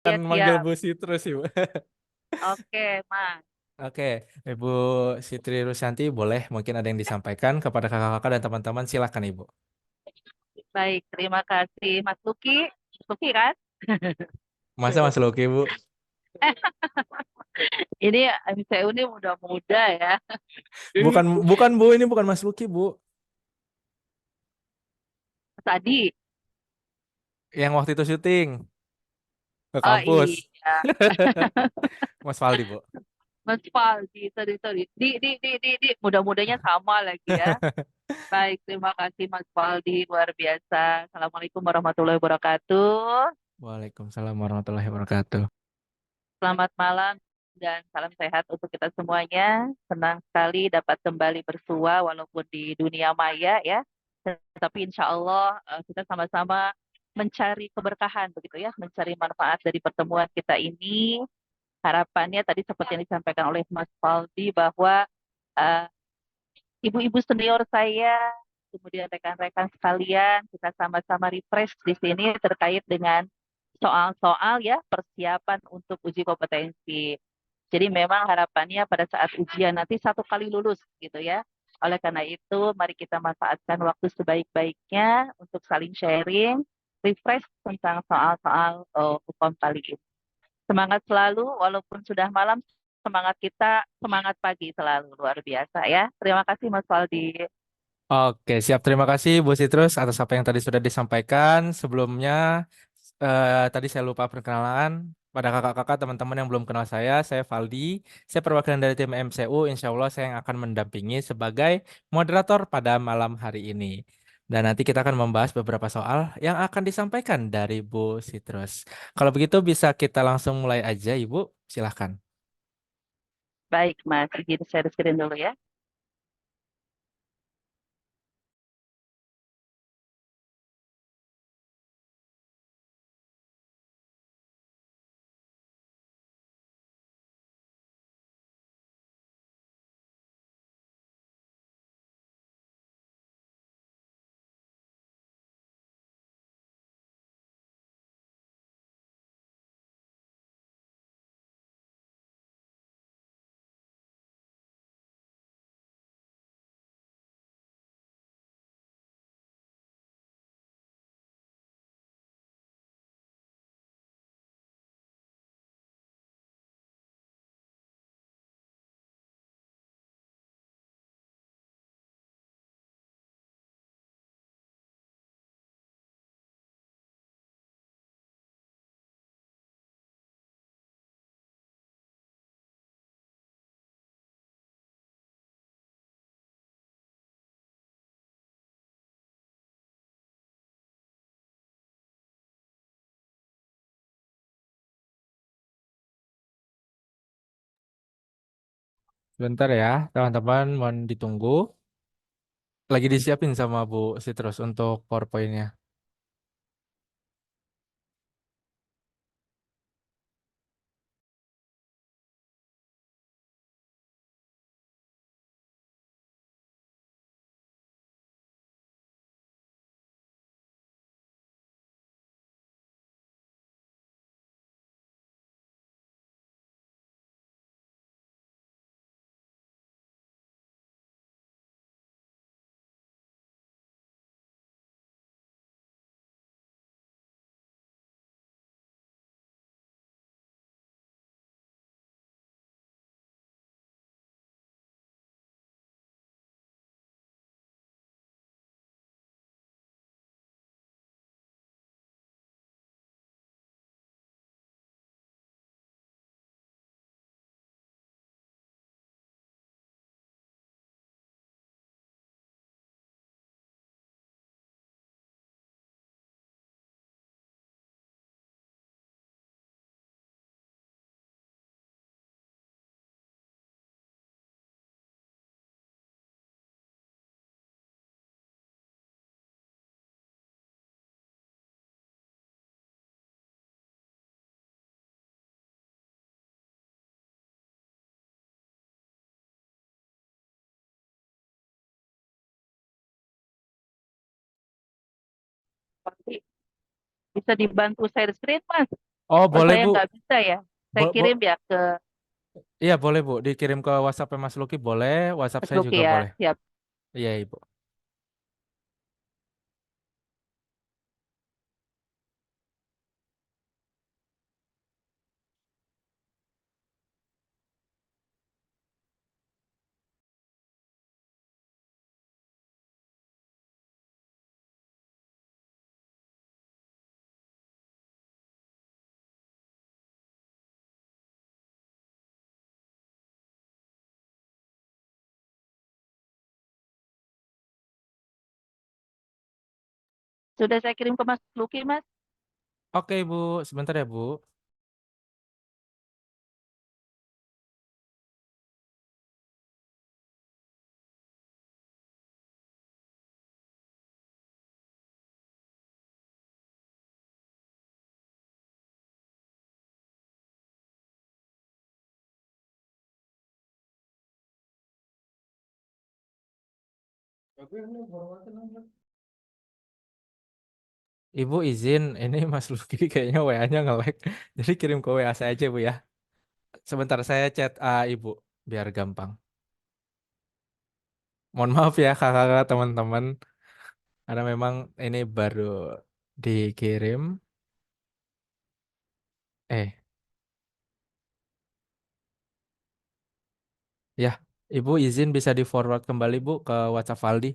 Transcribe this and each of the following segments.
Kan Ya manggil siap. Bu Citrus, Ibu. Oke, Mas. Oke, Ibu Sitri Rusyanti, boleh mungkin ada yang disampaikan kepada kakak-kakak dan teman-teman, silakan Ibu. Baik, terima kasih Mas Luki. Mas Luki kan? Masa Mas Luki, Bu? Ini MCU ini muda-muda ya. Bukan, bukan Bu, ini bukan Mas Luki, Bu. Tadi. Yang waktu itu syuting ke Oh kampus. iya. Mas Faldi, Bu. Mas Faldi, sorry. Di. Mudah-mudanya sama lagi ya. Baik, terima kasih Mas Faldi, luar biasa. Assalamualaikum warahmatullahi wabarakatuh. Waalaikumsalam warahmatullahi wabarakatuh. Selamat malam dan salam sehat untuk kita semuanya. Senang sekali dapat kembali bersua walaupun di dunia maya ya. Tetapi insya Allah kita sama-sama mencari keberkahan begitu ya, mencari manfaat dari pertemuan kita ini. Harapannya tadi seperti yang disampaikan oleh Mas Faldi bahwa eh, ibu-ibu senior saya, kemudian rekan-rekan sekalian, kita sama-sama refresh di sini terkait dengan soal-soal ya persiapan untuk uji kompetensi. Jadi memang harapannya pada saat ujian nanti satu kali lulus gitu ya. Oleh karena itu, mari kita manfaatkan waktu sebaik-baiknya untuk saling sharing, refresh tentang soal-soal hukum kali ini. Semangat selalu, walaupun sudah malam, semangat kita, semangat pagi selalu, luar biasa ya. Terima kasih Mas Waldi. Oke, siap. Terima kasih Bu Citrus atas apa yang tadi sudah disampaikan. Sebelumnya, tadi saya lupa perkenalan pada kakak-kakak teman-teman yang belum kenal saya Valdi. Saya perwakilan dari tim MCU. Insya Allah saya yang akan mendampingi sebagai moderator pada malam hari ini. Dan nanti kita akan membahas beberapa soal yang akan disampaikan dari Bu Citrus. Kalau begitu bisa kita langsung mulai aja, Ibu. Silahkan. Baik Mas, izin share screen dulu ya. Sebentar ya, teman-teman, mohon ditunggu. Lagi disiapin sama Bu Citrus untuk PowerPoint-nya. Pasti bisa dibantu share screen Mas. Oh, Oh, boleh saya Bu. nggak bisa ya. Saya Bo- kirim bo- ya ke iya, boleh Bu. Dikirim ke WhatsApp Mas Luki boleh, WhatsApp Mas saya Luki juga ya. boleh. Siap. Iya, Ibu. Sudah saya kirim ke Mas Luki, Mas. Oke, Bu. Sebentar ya, Bu. Ibu izin, ini Mas Luki kayaknya WA-nya nge-lag. Jadi kirim ke WA saya aja, Bu ya. Sebentar saya chat Ibu biar gampang. Mohon maaf ya kakak-kakak teman-teman, karena memang ini baru dikirim. Eh, ya, Ibu izin bisa di-forward kembali Bu ke WhatsApp Valdi.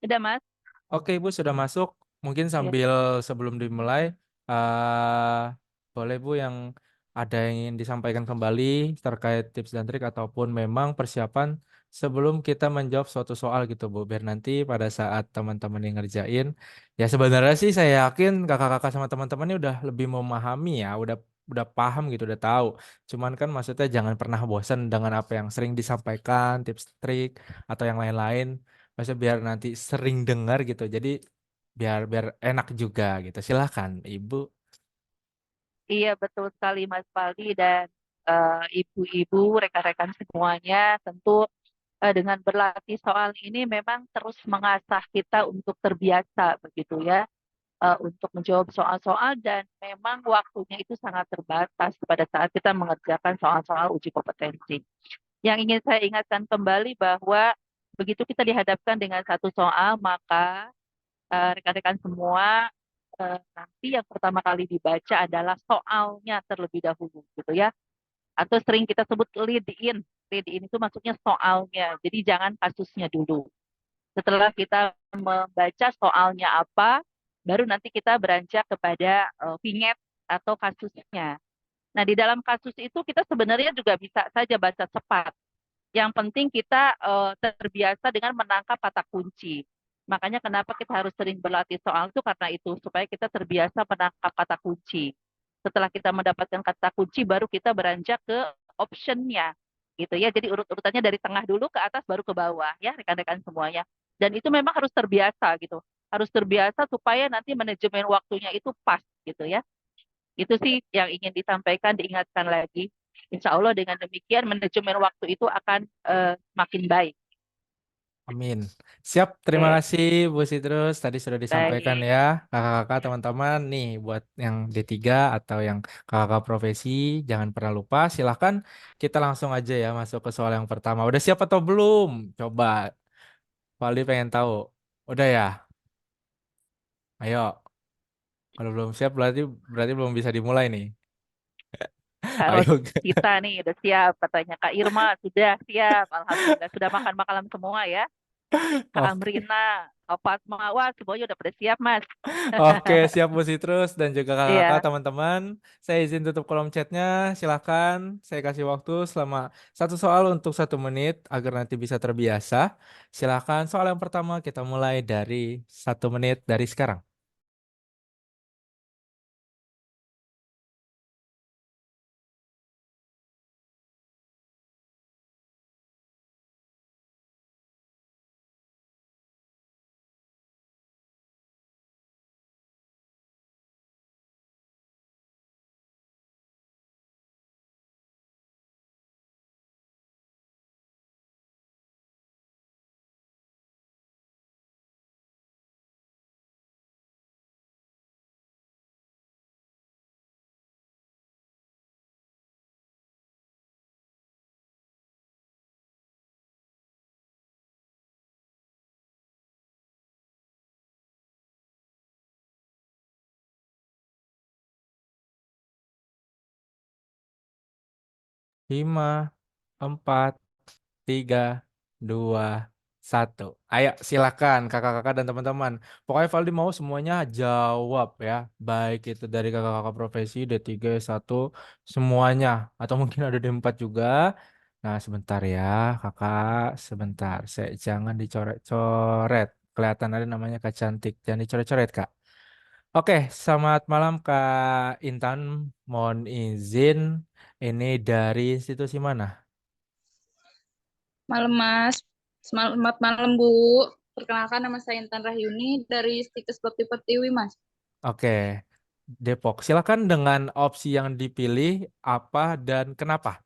Udah, Mas? Oke, Ibu sudah masuk. Mungkin Ya. sambil sebelum dimulai, eh boleh Bu yang ada yang ingin disampaikan kembali terkait tips dan trik ataupun memang persiapan sebelum kita menjawab suatu soal gitu Bu. Biar nanti pada saat teman-teman yang ngerjain, ya sebenarnya sih saya yakin kakak-kakak sama teman-temannya udah lebih memahami ya, udah paham gitu, udah tahu. Cuman kan maksudnya jangan pernah bosan dengan apa yang sering disampaikan, tips trik atau yang lain-lain. Maksudnya biar nanti sering dengar gitu. Jadi biar biar enak juga gitu. Silakan, Ibu. Iya, betul sekali Mas Faldi dan ibu-ibu, rekan-rekan semuanya tentu dengan berlatih soal ini memang terus mengasah kita untuk terbiasa begitu ya, untuk menjawab soal-soal dan memang waktunya itu sangat terbatas pada saat kita mengerjakan soal-soal uji kompetensi. Yang ingin saya ingatkan kembali bahwa begitu kita dihadapkan dengan satu soal, maka rekan-rekan semua nanti yang pertama kali dibaca adalah soalnya terlebih dahulu gitu ya. Atau sering kita sebut lead in. Lead in itu maksudnya soalnya. Jadi jangan kasusnya dulu. Setelah kita membaca soalnya apa, baru nanti kita beranjak kepada vignette atau kasusnya. Nah, di dalam kasus itu kita sebenarnya juga bisa saja baca cepat. Yang penting kita terbiasa dengan menangkap kata kunci. Makanya kenapa kita harus sering berlatih soal itu karena itu supaya kita terbiasa menangkap kata kunci. Setelah kita mendapatkan kata kunci baru kita beranjak ke optionnya gitu ya. Jadi urut-urutannya dari tengah dulu ke atas baru ke bawah ya rekan-rekan semuanya. Dan itu memang harus terbiasa gitu. Harus terbiasa supaya nanti manajemen waktunya itu pas gitu ya. Itu sih yang ingin disampaikan, diingatkan lagi. Insya Allah dengan demikian manajemen waktu itu akan makin baik. Amin. Siap, terima Oke, kasih Bu Sitrus. Tadi sudah disampaikan baik. ya kakak-kakak teman-teman nih buat yang D3 atau yang kakak-kakak profesi jangan pernah lupa. Silahkan kita langsung aja ya masuk ke soal yang pertama. Udah siap atau belum? Coba, Valdi pengen tahu. Udah ya? Ayo. Kalau belum siap berarti berarti belum bisa dimulai nih. Kak Ayo. Rosita nih udah siap katanya. Kak Irma sudah siap. Alhamdulillah sudah makan malam semua ya. Kak Oke. Amrina, Kak Fatma, wah semuanya udah pada siap Mas. Oke, siap Bu Sitrus dan juga kakak-kakak Iya. teman-teman. Saya izin tutup kolom chatnya. Silakan, saya kasih waktu selama satu soal untuk 1 menit agar nanti bisa terbiasa. Silakan soal yang pertama kita mulai dari 1 menit dari sekarang. 5, 4, 3, 2, 1. Ayo silakan kakak-kakak dan teman-teman. Pokoknya Valdi mau semuanya jawab ya. Baik itu dari kakak-kakak profesi D3, S1, semuanya. Atau mungkin ada D4 juga. Nah sebentar ya kakak, sebentar. Jangan dicoret-coret. Kelihatan ada namanya Kak Cantik. Jangan dicoret-coret Kak. Oke, selamat malam Kak Intan. Mohon izin, ini dari institusi mana? Malam Mas, selamat malam Bu. Perkenalkan nama saya Intan Rahyuni dari Stikes Bakti Pertiwi Mas. Oke, Depok. Silakan dengan opsi yang dipilih apa dan kenapa.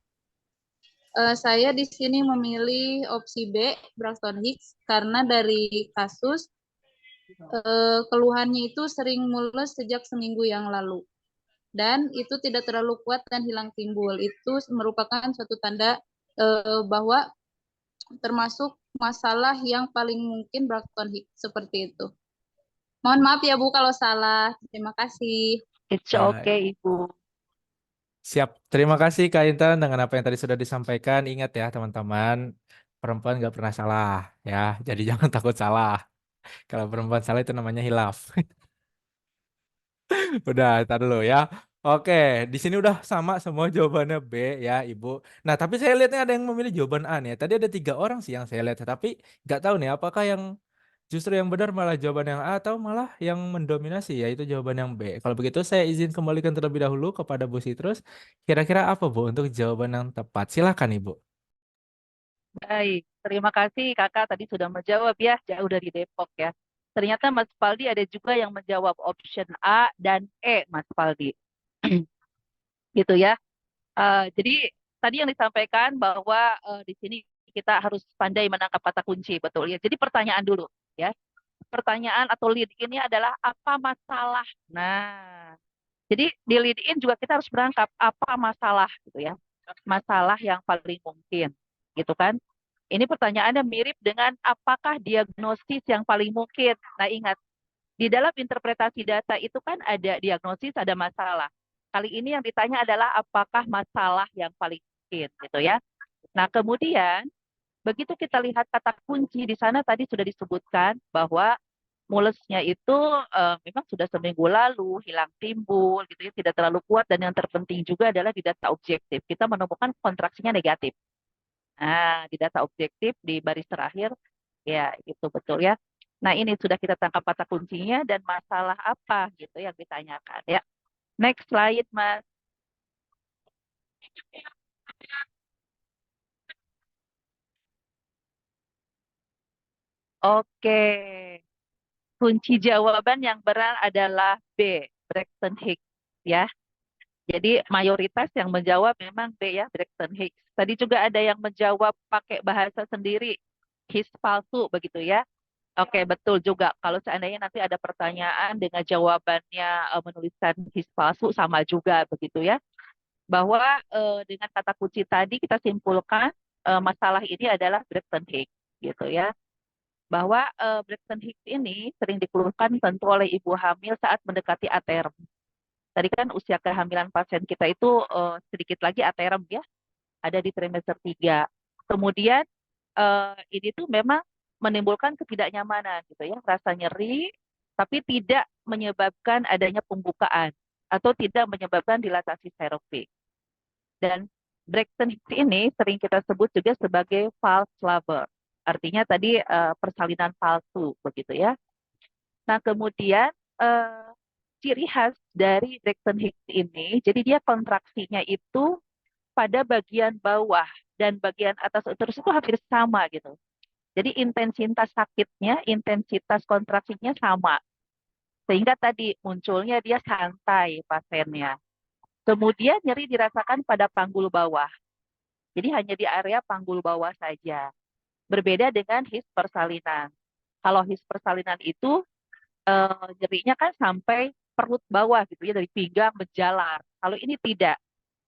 Saya di sini memilih opsi B, Braxton Hicks, karena dari kasus keluhannya itu sering mules sejak seminggu yang lalu. Dan itu tidak terlalu kuat dan hilang timbul. Itu merupakan suatu tanda bahwa termasuk masalah yang paling mungkin Braxton Hicks seperti itu. Mohon maaf ya Bu kalau salah. Terima kasih. It's Ya, okay, Ibu. siap. Terima kasih Kak Intan dengan apa yang tadi sudah disampaikan. Ingat ya teman-teman, perempuan nggak pernah salah ya. Jadi jangan takut salah. Kalau perempuan salah itu namanya hilaf. Udah, tar dulu ya. Oke, di sini udah sama semua jawabannya B ya, Ibu. Nah, tapi saya lihatnya ada yang memilih jawaban A nih. Tadi ada 3 orang sih yang saya lihat, tapi nggak tahu nih apakah yang justru yang benar malah jawaban yang A atau malah yang mendominasi yaitu jawaban yang B. Kalau begitu saya izin kembalikan terlebih dahulu kepada Bu Sitrus. Kira-kira apa Bu untuk jawaban yang tepat? Silakan Ibu. Baik, terima kasih Kakak tadi sudah menjawab ya, jauh dari Depok ya. Ternyata Mas Faldi ada juga yang menjawab option A dan E, Mas Faldi. Gitu ya. Jadi tadi yang disampaikan bahwa di sini kita harus pandai menangkap kata kunci, betul ya. Jadi pertanyaan dulu ya. Pertanyaan atau lead ini adalah apa masalah? Nah, jadi di lead in juga kita harus berangkap apa masalah gitu ya. Masalah yang paling mungkin gitu kan. Ini pertanyaannya mirip dengan apakah diagnosis yang paling mungkin. Nah, ingat, di dalam interpretasi data itu kan ada diagnosis, ada masalah. Kali ini yang ditanya adalah apakah masalah yang paling mungkin gitu ya. Nah, kemudian begitu kita lihat kata kunci di sana tadi sudah disebutkan bahwa mulesnya itu memang sudah seminggu lalu hilang timbul gitu ya, tidak terlalu kuat dan yang terpenting juga adalah di data objektif kita menemukan kontraksinya negatif. Nah, di data objektif di baris terakhir ya itu betul ya. Nah, ini sudah kita tangkap kata kuncinya dan masalah apa gitu yang ditanyakan ya. Next slide, Mas. Oke. Kunci jawaban yang benar adalah B, Braxton Hicks ya. Jadi mayoritas yang menjawab memang B ya, Braxton Hicks. Tadi juga ada yang menjawab pakai bahasa sendiri, his palsu begitu ya. Oke, betul juga. Kalau seandainya nanti ada pertanyaan dengan jawabannya menuliskan his palsu sama juga begitu ya. Bahwa dengan kata kunci tadi kita simpulkan masalah ini adalah Braxton Hicks gitu ya. Bahwa Braxton Hicks ini sering dikeluhkan tentu oleh ibu hamil saat mendekati aterm. Tadi kan usia kehamilan pasien kita itu sedikit lagi aterm ya, ada di trimester 3. Kemudian ini tuh memang menimbulkan ketidaknyamanan gitu ya, rasa nyeri tapi tidak menyebabkan adanya pembukaan atau tidak menyebabkan dilatasi cervix. Dan Braxton Hicks ini sering kita sebut juga sebagai false labor. Artinya tadi persalinan palsu begitu ya. Nah, kemudian eh, ciri khas dari Braxton Hicks ini, jadi dia kontraksinya itu pada bagian bawah dan bagian atas uterus itu hampir sama gitu. Jadi intensitas sakitnya, intensitas kontraksinya sama. Sehingga tadi munculnya dia santai pasiennya. Kemudian nyeri dirasakan pada panggul bawah. Jadi hanya di area panggul bawah saja. Berbeda dengan his persalinan. Kalau his persalinan itu nyerinya kan sampai perut bawah gitu ya, dari pinggang menjalar. Kalau ini tidak,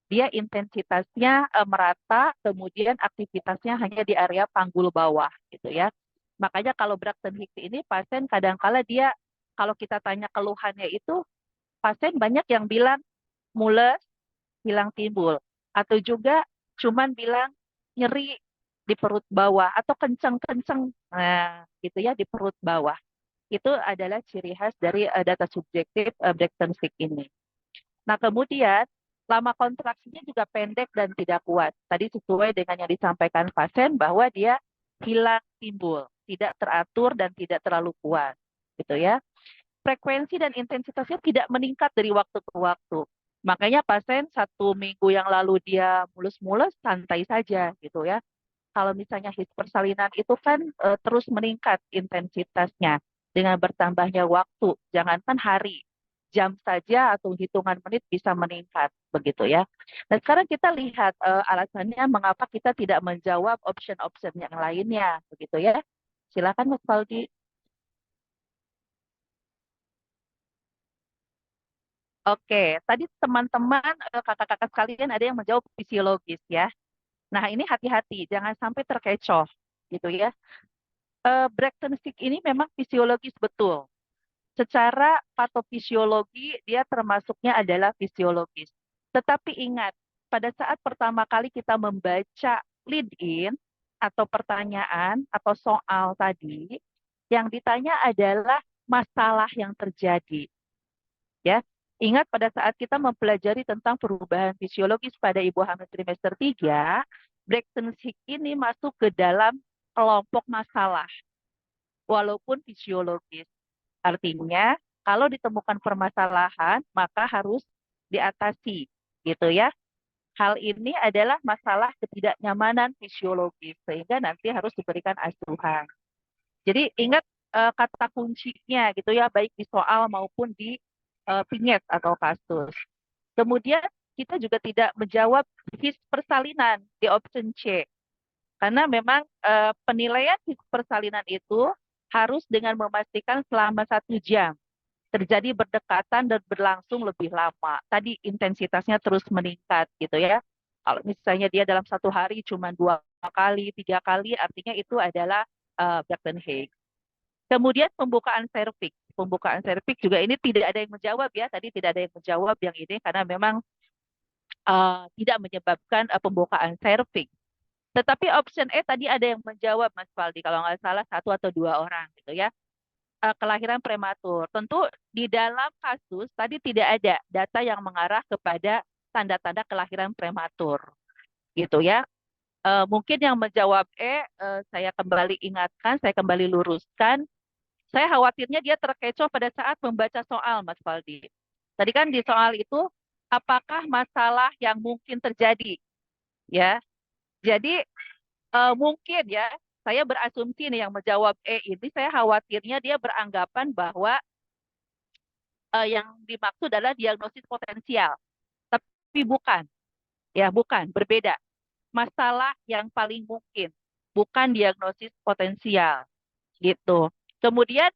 dia intensitasnya merata, kemudian aktivitasnya hanya di area panggul bawah gitu ya. Makanya kalau Braxton Hicks ini pasien kadangkala dia kalau kita tanya keluhannya itu pasien banyak yang bilang mules, hilang timbul atau juga cuman bilang nyeri di perut bawah atau kenceng-kenceng, nah gitu ya, di perut bawah. Itu adalah ciri khas dari data subjektif Braxton Hicks ini. Nah, kemudian lama kontraksinya juga pendek dan tidak kuat. Tadi sesuai dengan yang disampaikan pasien bahwa dia hilang timbul, tidak teratur dan tidak terlalu kuat, gitu ya. Frekuensi dan intensitasnya tidak meningkat dari waktu ke waktu. Makanya pasien 1 minggu yang lalu dia mulus-mulus, santai saja, gitu ya. Kalau misalnya his persalinan itu kan terus meningkat intensitasnya dengan bertambahnya waktu, jangankan hari, jam saja atau hitungan menit bisa meningkat, begitu ya. Nah, sekarang kita lihat alasannya mengapa kita tidak menjawab option-option yang lainnya, begitu ya. Silakan Mas Faldi. Oke, tadi teman-teman, kakak-kakak sekalian ada yang menjawab fisiologis ya. Nah, ini hati-hati, jangan sampai terkecoh, gitu ya. Braxton Hicks ini memang fisiologis betul. Secara patofisiologi dia termasuknya adalah fisiologis. Tetapi ingat, pada saat pertama kali kita membaca lead in atau pertanyaan atau soal tadi, yang ditanya adalah masalah yang terjadi. Ya, ingat pada saat kita mempelajari tentang perubahan fisiologis pada ibu hamil trimester 3, Braxton Hicks ini masuk ke dalam kelompok masalah walaupun fisiologis. Artinya, kalau ditemukan permasalahan, maka harus diatasi, gitu ya. Hal ini adalah masalah ketidaknyamanan fisiologis, sehingga nanti harus diberikan asuhan. Jadi ingat kata kuncinya, gitu ya, baik di soal maupun di vignette atau kasus. Kemudian kita juga tidak menjawab his persalinan di option C, karena memang penilaian his persalinan itu harus dengan memastikan selama 1 jam terjadi berdekatan dan berlangsung lebih lama. Tadi intensitasnya terus meningkat gitu ya. Kalau misalnya dia dalam 1 hari cuma 2 kali, 3 kali, artinya itu adalah Braxton Hicks. Kemudian pembukaan serviks. Pembukaan serviks juga ini tidak ada yang menjawab ya. Tadi tidak ada yang menjawab yang ini karena memang tidak menyebabkan pembukaan serviks. Tetapi option E tadi ada yang menjawab Mas Faldi, kalau nggak salah 1 atau 2 orang gitu ya. Kelahiran prematur. Tentu di dalam kasus tadi tidak ada data yang mengarah kepada tanda-tanda kelahiran prematur, gitu ya. Mungkin yang menjawab E, saya kembali ingatkan, saya kembali luruskan. Saya khawatirnya dia terkecoh pada saat membaca soal, Mas Faldi. Tadi kan di soal itu, apakah masalah yang mungkin terjadi, ya. Jadi mungkin ya, saya berasumsi nih yang menjawab E ini, saya khawatirnya dia beranggapan bahwa yang dimaksud adalah diagnosis potensial. Tapi bukan, ya bukan, berbeda. Masalah yang paling mungkin, bukan diagnosis potensial, gitu. Kemudian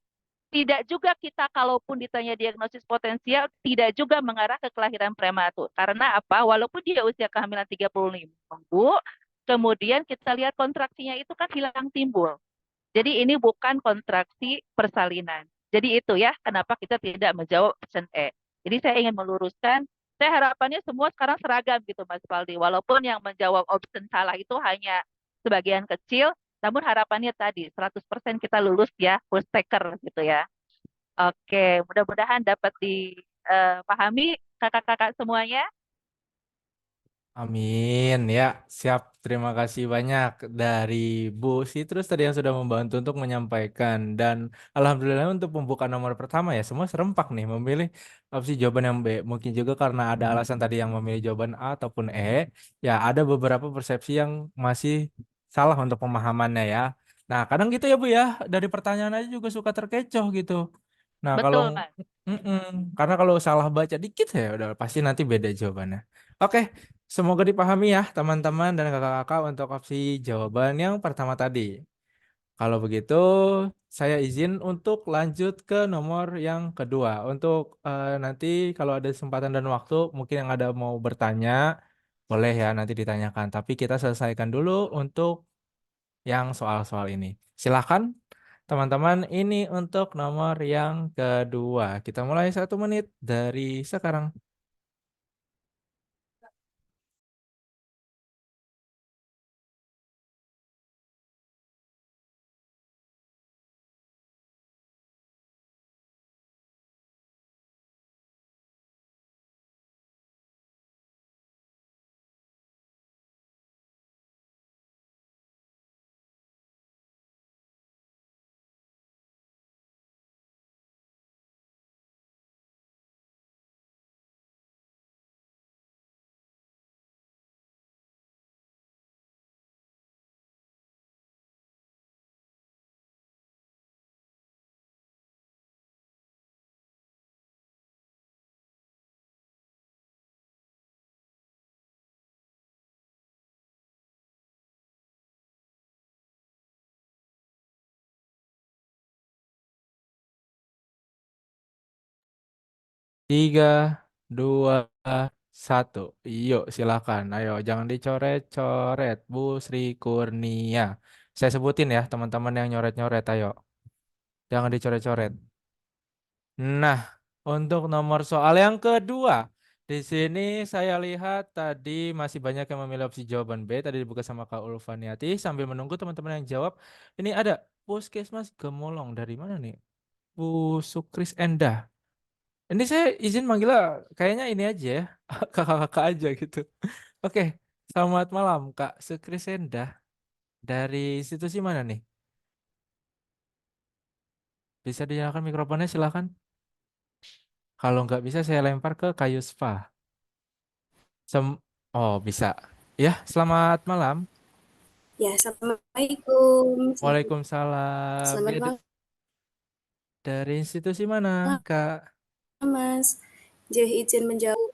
tidak juga kita kalaupun ditanya diagnosis potensial, tidak juga mengarah ke kelahiran prematur. Karena apa? Walaupun dia usia kehamilan 35 minggu, kemudian kita lihat kontraksinya itu kan hilang timbul. Jadi ini bukan kontraksi persalinan. Jadi itu ya, kenapa kita tidak menjawab option E. Jadi saya ingin meluruskan, saya harapannya semua sekarang seragam gitu Mas Faldi. Walaupun yang menjawab option salah itu hanya sebagian kecil, namun harapannya tadi 100% kita lulus ya, full stacker gitu ya. Oke, mudah-mudahan dapat dipahami kakak-kakak semuanya. Amin ya, siap. Terima kasih banyak dari Bu Sitrus tadi yang sudah membantu untuk menyampaikan. Dan alhamdulillah untuk pembukaan nomor pertama ya, semua serempak nih memilih opsi jawaban yang B. Mungkin juga karena ada alasan tadi yang memilih jawaban A ataupun E. Ya, ada beberapa persepsi yang masih salah untuk pemahamannya ya. Nah, kadang gitu ya Bu ya, dari pertanyaan aja juga suka terkecoh gitu. Nah, kalau Betul, Mas. Mm-mm. Karena kalau salah baca dikit ya udah pasti nanti beda jawabannya. Oke, semoga dipahami ya teman-teman dan kakak-kakak untuk opsi jawaban yang pertama tadi. Kalau begitu, saya izin untuk lanjut ke nomor yang kedua. Untuk nanti kalau ada kesempatan dan waktu, mungkin yang ada mau bertanya, boleh ya nanti ditanyakan. Tapi kita selesaikan dulu untuk yang soal-soal ini. Silahkan teman-teman, ini untuk nomor yang kedua. Kita mulai 1 menit dari sekarang. Tiga, dua, satu. Yuk, silakan. Ayo, jangan dicoret-coret, Bu Sri Kurnia. Saya sebutin ya, teman-teman yang nyoret-nyoret. Ayo, jangan dicoret-coret. Nah, untuk nomor soal yang kedua, di sini saya lihat tadi masih banyak yang memilih opsi jawaban B. Tadi dibuka sama Kak Ulfaniati. Sambil menunggu teman-teman yang jawab, ini ada Puskesmas Gemolong. Dari mana nih? Bu Sukris Endah. Ini saya izin manggilnya kayaknya ini aja ya, kakak-kakak aja gitu. Oke, selamat malam Kak Sukris Endah. Dari institusi mana nih? Bisa dinyalakan mikrofonnya silakan. Kalau nggak bisa saya lempar ke Kak Yusfa. Oh, bisa. Ya, selamat malam. Ya, Assalamualaikum. Waalaikumsalam. Selamat Ya, malam, dari institusi mana, Kak? Mas. Izin menjawab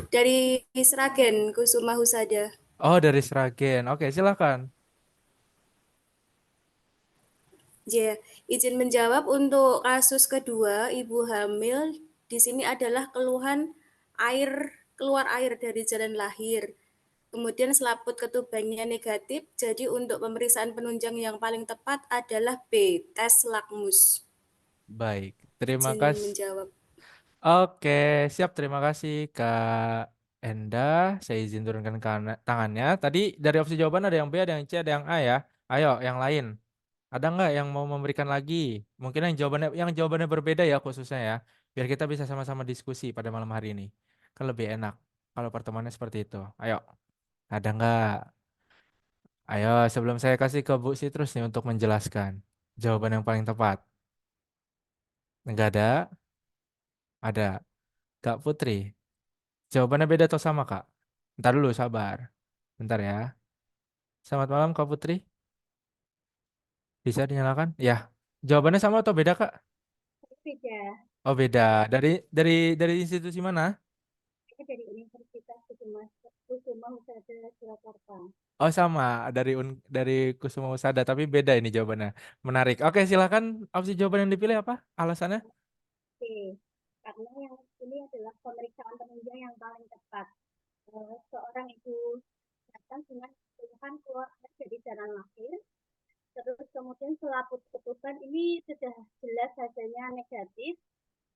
dari Sragen, Kusuma Husada. Oh, dari Sragen. Oke, silakan. Izin menjawab untuk kasus kedua, ibu hamil di sini adalah keluhan keluar air dari jalan lahir. Kemudian selaput ketubannya negatif, jadi untuk pemeriksaan penunjang yang paling tepat adalah B, tes lakmus. Baik, terima Izin kasih. menjawab. Oke, siap. Terima kasih, Kak Enda. Saya izin turunkan tangannya. Tadi dari opsi jawaban ada yang B, ada yang C, ada yang A ya. Ayo, yang lain. Ada nggak yang mau memberikan lagi? Mungkin yang jawabannya berbeda ya khususnya ya. Biar kita bisa sama-sama diskusi pada malam hari ini. Kan lebih enak kalau pertemuannya seperti itu. Ayo, ada nggak? Ayo, sebelum saya kasih ke Bu Sitrus nih untuk menjelaskan jawaban yang paling tepat. Nggak ada? Ada. Kak Putri. Jawabannya beda atau sama, Kak? Bentar dulu, sabar. Bentar ya. Selamat malam, Kak Putri. Bisa dinyalakan? Ya. Jawabannya sama atau beda, Kak? Beda, Oh, beda. Dari institusi mana? dari Universitas Kusuma Husada, Surakarta. Oh, sama. Dari Kusuma Usada, tapi beda ini jawabannya. Menarik. Oke, silakan. Opsi jawaban yang dipilih apa? Alasannya? Oke, karena yang ini adalah pemeriksaan penunjang yang paling tepat. Seorang ibu datang dengan keluhan keluar dari jalan lahir, terus kemudian selaput ketuban ini sudah jelas hasilnya negatif.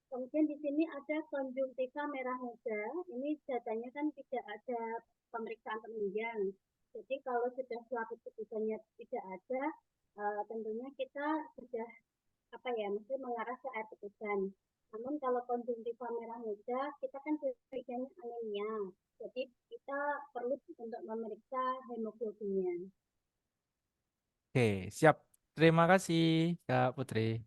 Kemudian di sini ada konjungtiva merah muda, ini datanya kan tidak ada pemeriksaan penunjang. Jadi kalau sudah selaput ketubannya tidak ada, tentunya kita sudah mesti mengarah ke air ketuban. Namun kalau konjungtiva merah muda, kita kan curiganya anemia. Jadi kita perlu untuk memeriksa hemoglobinnya. Oke, siap. Terima kasih, Kak Putri.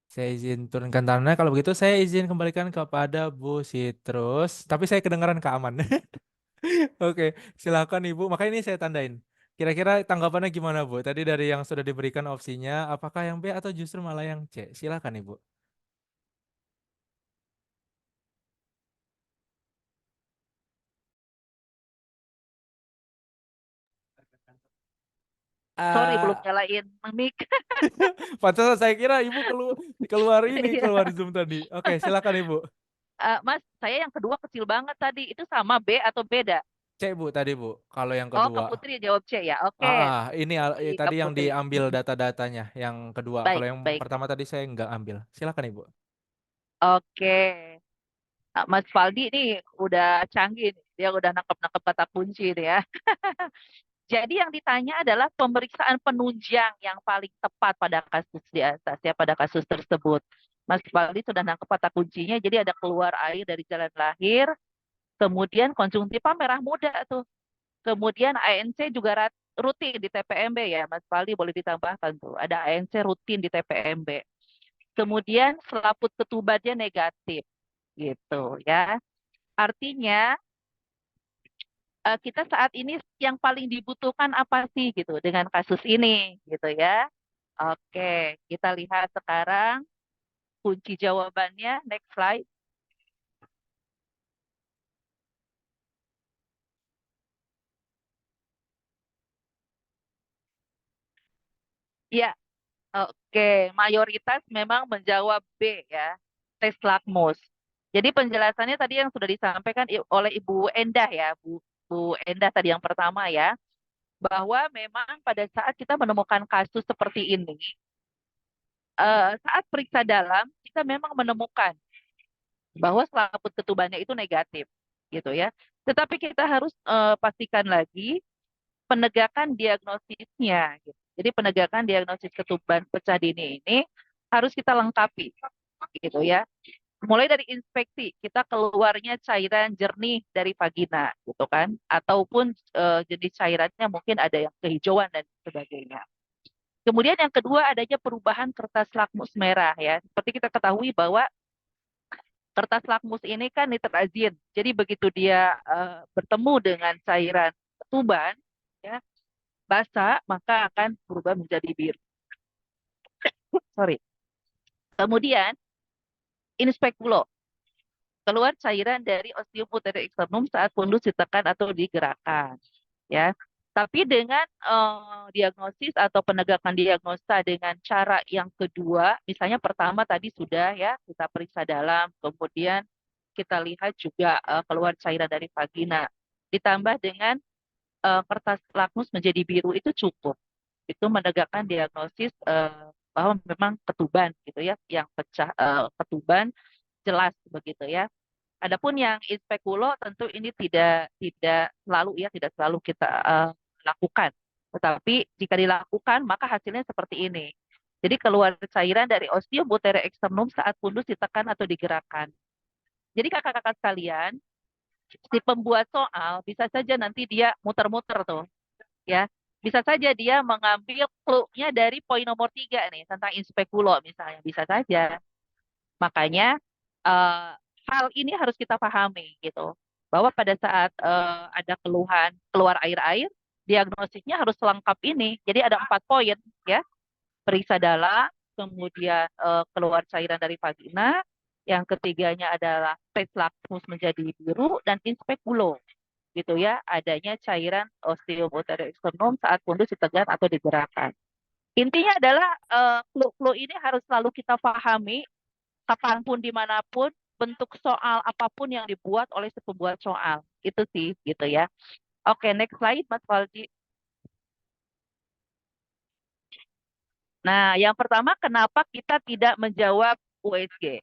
Saya izin turunkan tangannya. Kalau begitu, saya izin kembalikan kepada Bu Sitrus. Tapi saya kedengaran Kak Aman. Oke, silakan Ibu. Makanya ini saya tandain. Kira-kira tanggapannya gimana, Bu? Tadi dari yang sudah diberikan opsinya, apakah yang B atau justru malah yang C? Silakan, Ibu. Sorry, belum Ah, nyalain mic. pantesan saya kira Ibu keluar Iya. keluar Zoom tadi. Oke, silakan Ibu. Mas, saya yang kedua kecil banget tadi. Itu sama B atau beda? C, Bu, tadi, Bu. Kalau yang Oh, kedua. Kak Putri jawab C ya. Oke, Ini baik, tadi Kak yang Putri. diambil data-datanya. Yang kedua. Kalau Baik, yang baik. pertama tadi saya nggak ambil. Silakan, Ibu. Oke. Mas Faldi ini udah canggih nih. Dia udah nangkep-nangkep kata kunci nih ya. Jadi yang ditanya adalah pemeriksaan penunjang yang paling tepat pada kasus di atas ya, pada kasus tersebut. Mas Faldi sudah nangkep kata kuncinya, jadi ada keluar air dari jalan lahir, kemudian konjungtiva merah muda tuh. Kemudian ANC juga rutin di TPMB ya, Mas Faldi boleh ditambahkan tuh. Ada ANC rutin di TPMB. Kemudian selaput ketubannya negatif gitu ya. Artinya kita saat ini yang paling dibutuhkan apa sih gitu dengan kasus ini gitu ya. Oke, kita lihat sekarang kunci jawabannya. Next slide. Ya, oke. Mayoritas memang menjawab B ya, tes lakmus. Jadi penjelasannya tadi yang sudah disampaikan oleh Ibu Endah ya, Bu Endah tadi yang pertama ya, bahwa memang pada saat kita menemukan kasus seperti ini, saat periksa dalam kita memang menemukan bahwa selaput ketubannya itu negatif, gitu ya. Tetapi kita harus pastikan lagi penegakan diagnosisnya, gitu. Jadi penegakan diagnosis ketuban pecah dini ini harus kita lengkapi, gitu ya. Mulai dari inspeksi, kita keluarnya cairan jernih dari vagina, gitu kan, ataupun jenis cairannya mungkin ada yang kehijauan dan sebagainya. Kemudian yang kedua adanya perubahan kertas lakmus merah ya. Seperti kita ketahui bahwa kertas lakmus ini kan nitrazin. Jadi begitu dia bertemu dengan cairan ketuban, ya, basah, maka akan berubah menjadi biru. Sorry. Kemudian inspekulo, keluar cairan dari ostium uteri externum saat fundus ditekan atau digerakkan, ya. Tapi dengan diagnosis atau penegakan diagnosa dengan cara yang kedua, misalnya pertama tadi sudah ya kita periksa dalam, kemudian kita lihat juga keluar cairan dari vagina, ditambah dengan kertas lakmus menjadi biru itu cukup, itu menegakkan diagnosis bahwa memang ketuban gitu ya, yang pecah ketuban jelas begitu ya. Adapun yang inspekulo tentu ini tidak selalu ya, tidak selalu kita lakukan. Tetapi jika dilakukan maka hasilnya seperti ini. Jadi keluar cairan dari ostium uteri externum saat fundus ditekan atau digerakkan. Jadi kakak-kakak sekalian, si pembuat soal bisa saja nanti dia muter-muter tuh, ya. Bisa saja dia mengambil clue-nya dari poin nomor 3 nih tentang inspekulo misalnya, bisa saja. Makanya eh, hal ini harus kita pahami gitu, bahwa pada saat ada keluhan keluar air-air, diagnosisnya harus lengkap ini. Jadi ada 4 poin ya, periksa dalam, kemudian keluar cairan dari vagina, yang ketiganya adalah tes lakmus menjadi biru dan inspekulo gitu ya, adanya cairan ostium uteri externum saat fundus ditekan atau digerakkan. Intinya adalah clue-clue ini harus selalu kita pahami kapanpun dimanapun bentuk soal apapun yang dibuat oleh si pembuat soal. Itu sih gitu ya. Oke, next slide Mas Faldi. Nah, yang pertama kenapa kita tidak menjawab USG?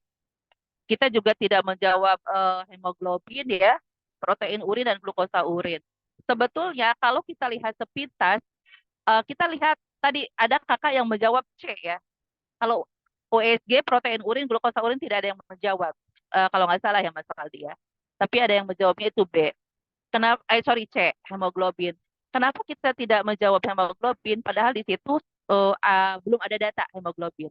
Kita juga tidak menjawab hemoglobin ya, protein urin dan glukosa urin. Sebetulnya kalau kita lihat sepintas, kita lihat tadi ada kakak yang menjawab C ya. Kalau USG, protein urin, glukosa urin tidak ada yang menjawab. Kalau nggak salah ya Mas Faldi ya. Tapi ada yang menjawabnya itu B. Kenapa? Sorry, C, hemoglobin. Kenapa kita tidak menjawab hemoglobin? Padahal di situ belum ada data hemoglobin.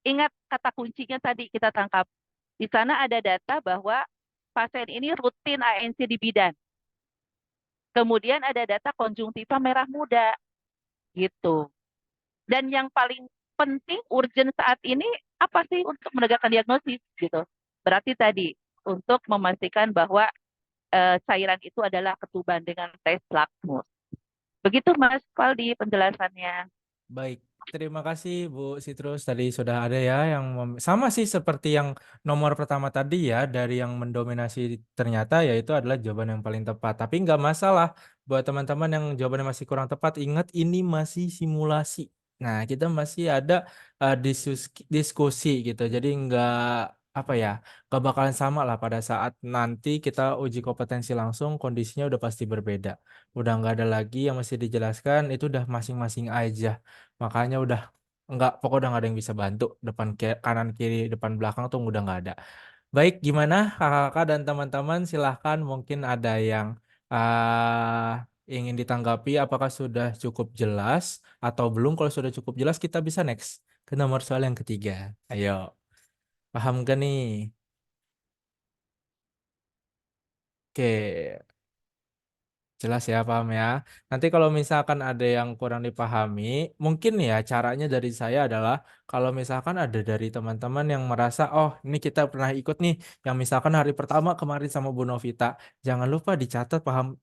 Ingat kata kuncinya tadi kita tangkap. Di sana ada data bahwa pasien ini rutin ANC di bidan. Kemudian ada data konjungtiva merah muda, gitu. Dan yang paling penting, urgent saat ini apa sih untuk menegakkan diagnosis, gitu. Berarti tadi untuk memastikan bahwa cairan itu adalah ketuban dengan tes lakmus. Begitu Mas Faldi penjelasannya. Baik, terima kasih Bu Sitrus. Tadi sudah ada ya yang sama sih seperti yang nomor pertama tadi ya, dari yang mendominasi ternyata yaitu adalah jawaban yang paling tepat. Tapi nggak masalah buat teman-teman yang jawabannya masih kurang tepat. Ingat ini masih simulasi. Nah, kita masih ada diskusi gitu. Jadi nggak apa ya, nggak bakalan sama lah pada saat nanti kita uji kompetensi langsung, kondisinya udah pasti berbeda. Udah nggak ada lagi yang masih dijelaskan, itu udah masing-masing aja. Makanya udah pokoknya udah nggak ada yang bisa bantu, depan kanan kiri depan belakang tuh udah nggak ada. Baik, gimana kakak-kakak dan teman-teman, silahkan mungkin ada yang ingin ditanggapi, apakah sudah cukup jelas atau belum. Kalau sudah cukup jelas kita bisa next ke nomor soal yang ketiga. Ayo, paham gak nih? Oke, jelas ya, paham ya. Nanti kalau misalkan ada yang kurang dipahami, mungkin ya caranya dari saya adalah kalau misalkan ada dari teman-teman yang merasa, oh ini kita pernah ikut nih, yang misalkan hari pertama kemarin sama Bu Novita, jangan lupa dicatat paham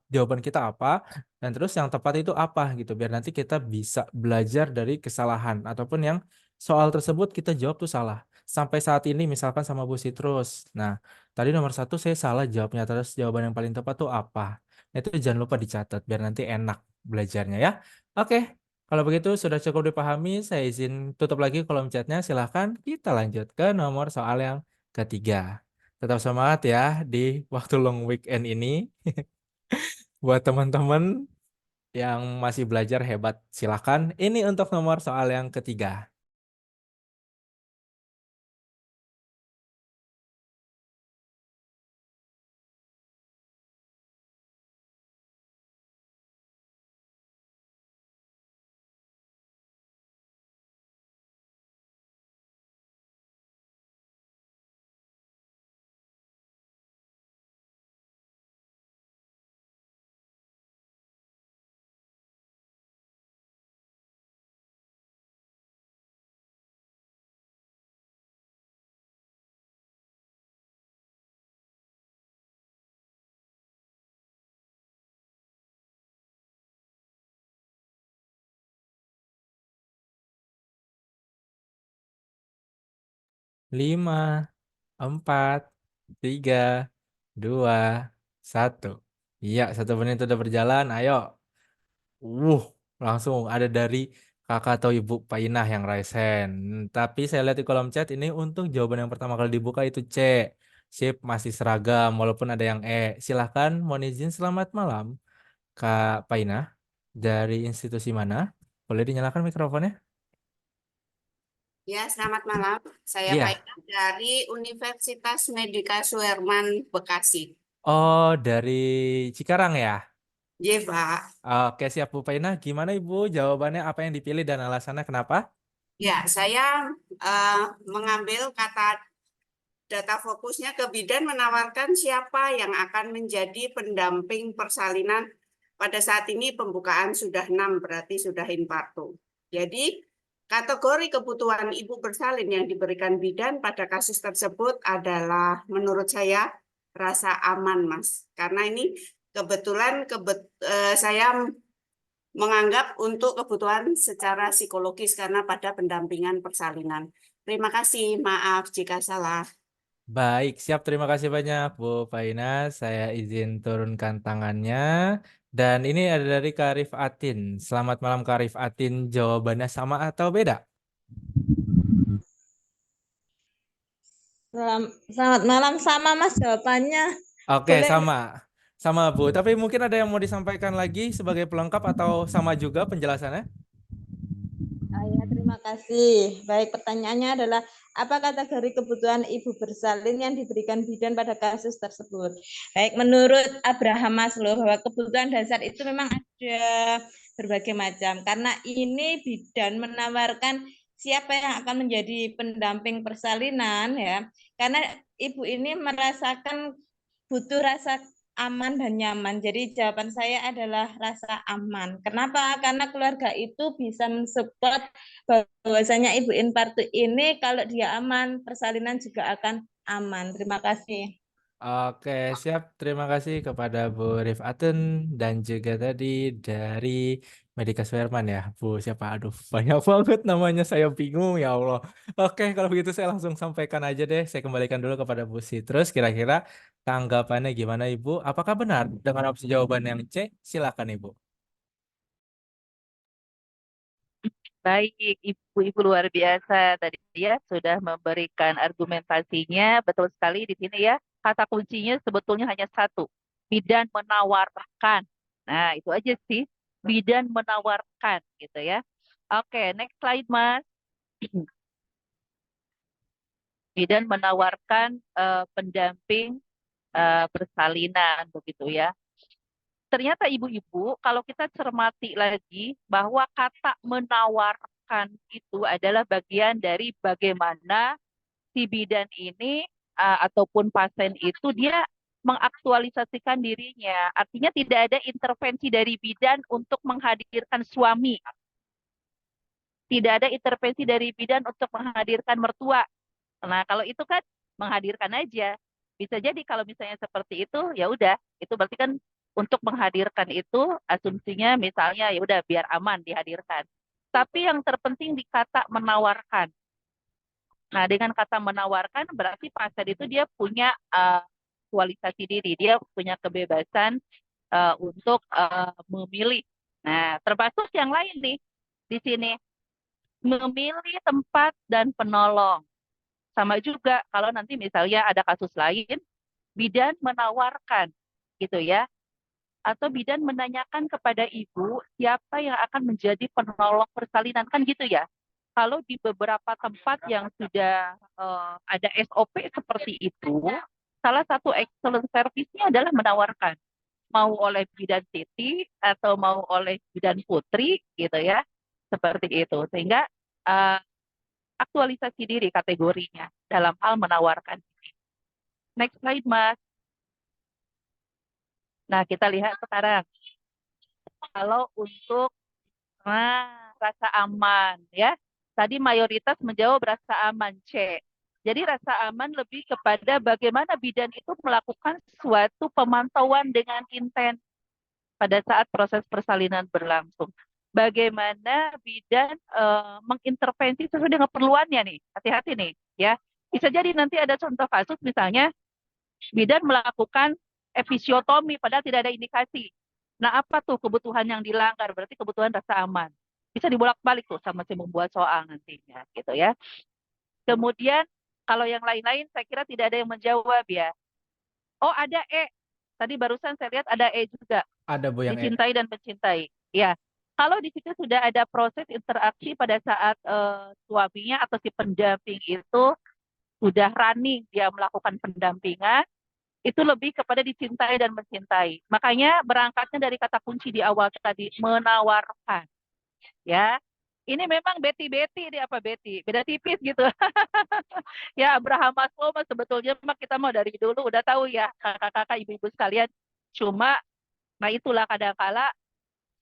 jawaban kita apa, dan terus yang tepat itu apa gitu, biar nanti kita bisa belajar dari kesalahan ataupun yang soal tersebut kita jawab tuh salah. sampai saat ini misalkan sama Bu Sitrus. Nah, tadi nomor satu saya salah jawabnya, terus jawaban yang paling tepat tuh apa? Nah, itu jangan lupa dicatat biar nanti enak belajarnya ya. Oke, kalau begitu sudah cukup dipahami, saya izin tutup lagi kolom chatnya. Silahkan kita lanjut ke nomor soal yang ketiga. Tetap semangat ya di waktu long weekend ini. Buat teman-teman yang masih belajar hebat, silahkan. Ini untuk nomor soal yang ketiga. Lima, 4, 3, 2, 1. Iya, 1 menit udah berjalan. Ayo. Uh, Langsung ada dari kakak atau ibu Pak Inah yang raise hand. Tapi saya lihat di kolom chat ini untuk jawaban yang pertama kali dibuka itu C. Sip, masih seragam walaupun ada yang E. Silahkan, mohon izin selamat malam Kak Pak Inah. Dari institusi mana? Boleh dinyalakan mikrofonnya? Ya, selamat malam. Saya Iya. Faida dari Universitas Medika Suherman, Bekasi. Oh, dari Cikarang ya? Iya, Pak. Oke, siap Bu Paina. Gimana Ibu? Jawabannya apa yang dipilih dan alasannya kenapa? Ya, saya mengambil kata data fokusnya ke bidan menawarkan siapa yang akan menjadi pendamping persalinan. Pada saat ini pembukaan sudah 6, berarti sudah infarto. Jadi, kategori kebutuhan ibu bersalin yang diberikan bidan pada kasus tersebut adalah menurut saya rasa aman, Mas. Karena ini kebetulan saya menganggap untuk kebutuhan secara psikologis karena pada pendampingan persalinan. Terima kasih, maaf jika salah. Baik, siap. Terima kasih banyak Bu Paina. Saya izin turunkan tangannya. Dan ini ada dari Karif Atin. Selamat malam Karif Atin. Jawabannya sama atau beda? Selamat malam, sama Mas jawabannya. Oke, Boleh? sama. Sama Bu. Tapi mungkin ada yang mau disampaikan lagi sebagai pelengkap atau sama juga penjelasannya? Ya, terima kasih. Baik, pertanyaannya adalah apa kategori kebutuhan ibu bersalin yang diberikan bidan pada kasus tersebut? Baik, menurut Abraham Maslow bahwa kebutuhan dasar itu memang ada berbagai macam. Karena ini bidan menawarkan siapa yang akan menjadi pendamping persalinan ya. Karena ibu ini merasakan butuh rasa aman dan nyaman. Jadi jawaban saya adalah rasa aman. Kenapa? Karena keluarga itu bisa mensupport bahwasanya ibu infarto ini kalau dia aman, persalinan juga akan aman. Terima kasih. Oke, siap. Terima kasih kepada Bu Rifatun dan juga tadi dari Medika Suherman ya, Bu siapa? Aduh, banyak banget namanya, saya bingung ya Allah. Oke, kalau begitu saya langsung sampaikan aja deh. Saya kembalikan dulu kepada Bu Sitrus. Kira-kira tanggapannya gimana Ibu? Apakah benar dengan opsi jawaban yang C? Silakan Ibu. Baik, ibu-ibu luar biasa tadi ya sudah memberikan argumentasinya betul sekali di sini ya. Kata kuncinya sebetulnya hanya satu, bidan menawarkan. Nah, itu aja sih, bidan menawarkan gitu ya. Oke, next slide Mas. Bidan menawarkan pendamping persalinan begitu ya. Ternyata ibu-ibu, kalau kita cermati lagi bahwa kata menawarkan itu adalah bagian dari bagaimana si bidan ini ataupun pasien itu dia mengaktualisasikan dirinya. Artinya tidak ada intervensi dari bidan untuk menghadirkan suami. Tidak ada intervensi dari bidan untuk menghadirkan mertua. Nah, kalau itu kan menghadirkan aja. Bisa jadi kalau misalnya seperti itu, ya udah, itu berarti kan untuk menghadirkan itu asumsinya misalnya ya udah biar aman dihadirkan. Tapi yang terpenting di kata menawarkan. Nah, dengan kata menawarkan berarti pasien itu dia punya aktualisasi diri, dia punya kebebasan untuk memilih. Nah, termasuk yang lain nih di sini, memilih tempat dan penolong. Sama juga kalau nanti misalnya ada kasus lain, bidan menawarkan gitu ya, atau bidan menanyakan kepada ibu siapa yang akan menjadi penolong persalinan, kan gitu ya. Kalau di beberapa tempat yang sudah ada SOP seperti itu, salah satu excellent service-nya adalah menawarkan, mau oleh bidan Siti atau mau oleh bidan Putri gitu ya, seperti itu. Sehingga eh, aktualisasi diri kategorinya dalam hal menawarkan. Next slide, Mas. Nah, kita lihat sekarang kalau untuk rasa aman ya. Tadi mayoritas menjawab rasa aman C. Jadi rasa aman lebih kepada bagaimana bidan itu melakukan suatu pemantauan dengan intens pada saat proses persalinan berlangsung. Bagaimana bidan mengintervensi sesuai dengan keperluannya nih. Hati-hati nih ya. Bisa jadi nanti ada contoh kasus misalnya bidan melakukan episiotomi padahal tidak ada indikasi. Nah, apa tuh kebutuhan yang dilanggar? Berarti kebutuhan rasa aman. Bisa dibolak-balik tuh sama si membuat soal nantinya, gitu ya. Kemudian kalau yang lain-lain saya kira tidak ada yang menjawab ya. Oh, ada E. Tadi barusan saya lihat ada E juga. Ada Bu yang Dicintai dan mencintai. Ya. Kalau di situ sudah ada proses interaksi pada saat suaminya atau si pendamping itu sudah running, dia melakukan pendampingan, itu lebih kepada dicintai dan mencintai. Makanya berangkatnya dari kata kunci di awal tadi, menawarkan. Ya, ini memang Betty dia apa Betty, beda tipis gitu. Ya, Abraham Maslow mah sebetulnya mah kita mau dari dulu udah tahu ya kakak-kakak ibu-ibu sekalian. Cuma, nah itulah kadang-kala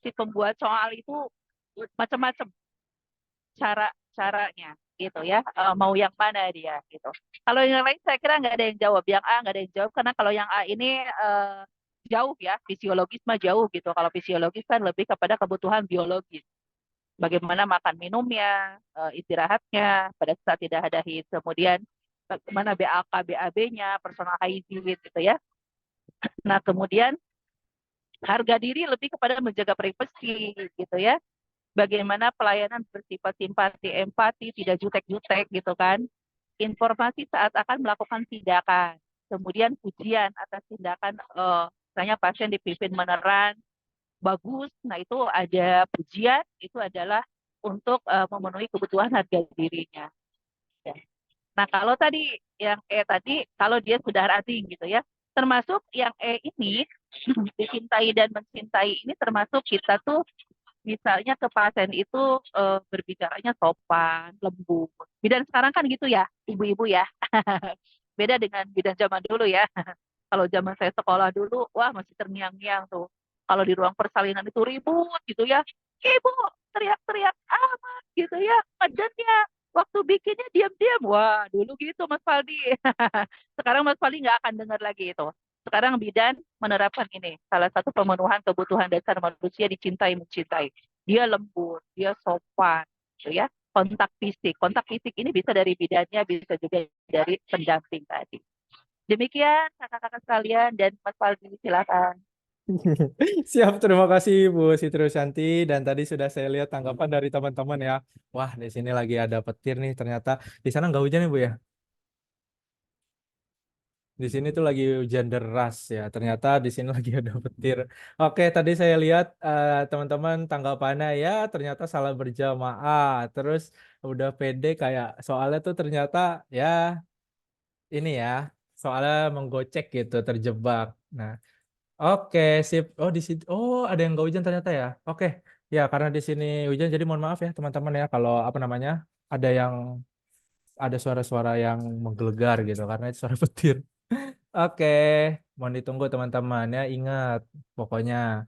si pembuat soal itu macam-macam caranya gitu ya. Mau yang mana dia gitu. Kalau yang lain saya kira nggak ada yang jawab. Yang A nggak ada yang jawab karena kalau yang A ini jauh ya, fisiologis mah jauh gitu. Kalau fisiologis kan lebih kepada kebutuhan biologis. Bagaimana makan minumnya, istirahatnya pada saat tidak ada HIS. Kemudian bagaimana BAK, BAB-nya, personal hygiene gitu ya. Nah, kemudian harga diri lebih kepada menjaga privasi gitu ya. Bagaimana pelayanan bersifat simpati, empati, tidak jutek-jutek gitu kan. Informasi saat akan melakukan tindakan. Kemudian pujian atas tindakan, misalnya pasien dipimpin meneran, bagus. Nah itu ada pujian, itu adalah untuk memenuhi kebutuhan harga dirinya. Ya. Nah kalau tadi yang E tadi, kalau dia sudah running gitu ya, termasuk yang E ini, dicintai dan mencintai ini termasuk kita tuh misalnya ke pasien itu berbicaranya sopan, lembut. Bidan sekarang kan gitu ya, ibu-ibu ya. Beda dengan bidan zaman dulu ya. Kalau zaman saya sekolah dulu, wah masih terngiang-ngiang tuh. Kalau di ruang persalinan itu ribut gitu ya. Ibu teriak-teriak amat gitu ya. Medannya waktu bikinnya diam-diam. Wah dulu gitu Mas Faldi. Sekarang Mas Faldi nggak akan dengar lagi itu. Sekarang bidan menerapkan ini. Salah satu pemenuhan kebutuhan dasar manusia dicintai mencintai. Dia lembut, dia sopan, gitu ya. Kontak fisik. Kontak fisik ini bisa dari bidannya, bisa juga dari pendamping tadi. Demikian kakak-kakak sekalian dan Mas Faldi silakan. Siap, terima kasih Bu Siti Rusyanti. Dan tadi sudah saya lihat tanggapan dari teman-teman ya. Wah, di sini lagi ada petir nih. Ternyata di sana nggak hujan ya Bu ya? Di sini tuh lagi hujan deras ya. Ternyata di sini lagi ada petir. Oke, tadi saya lihat teman-teman tanggapannya ya. Ternyata salah berjamaah. Terus udah pede kayak soalnya tuh ternyata ya ini ya. Soalnya menggocek gitu, terjebak. Nah, oke, sip. Oh, di situ. Oh, ada yang nggak hujan ternyata ya. Oke. Ya, karena di sini hujan jadi mohon maaf ya teman-teman ya kalau apa namanya? Ada suara-suara yang menggelegar gitu karena itu suara petir. Oke, mohon ditunggu teman-teman ya. Ingat, pokoknya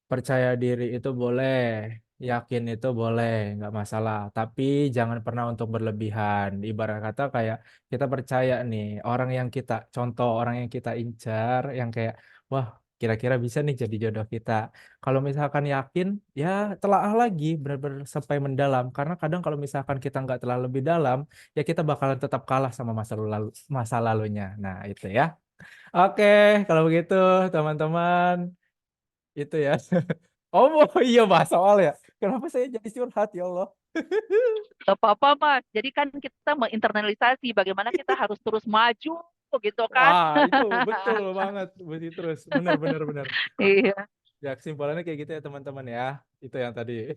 percaya diri itu boleh, yakin itu boleh, nggak masalah. Tapi jangan pernah untuk berlebihan. Ibarat kata kayak kita percaya nih, orang yang kita incar, yang kayak, wah kira-kira bisa nih jadi jodoh kita. Kalau misalkan yakin, ya telaah lagi benar-benar sampai mendalam. Karena kadang kalau misalkan kita nggak telah lebih dalam, ya kita bakalan tetap kalah sama masa lalunya. Nah, itu ya. Oke, kalau begitu teman-teman, itu ya. Oh, iya bahas soal ya. Kenapa saya jadi curhat ya Allah? Gak apa-apa, Mas. Jadi kan kita menginternalisasi bagaimana kita harus terus maju gitu kan. Wah, itu betul banget, Bu Citrus. Benar, benar, benar. Iya. Ya, kesimpulannya kayak gitu ya teman-teman ya. Itu yang tadi.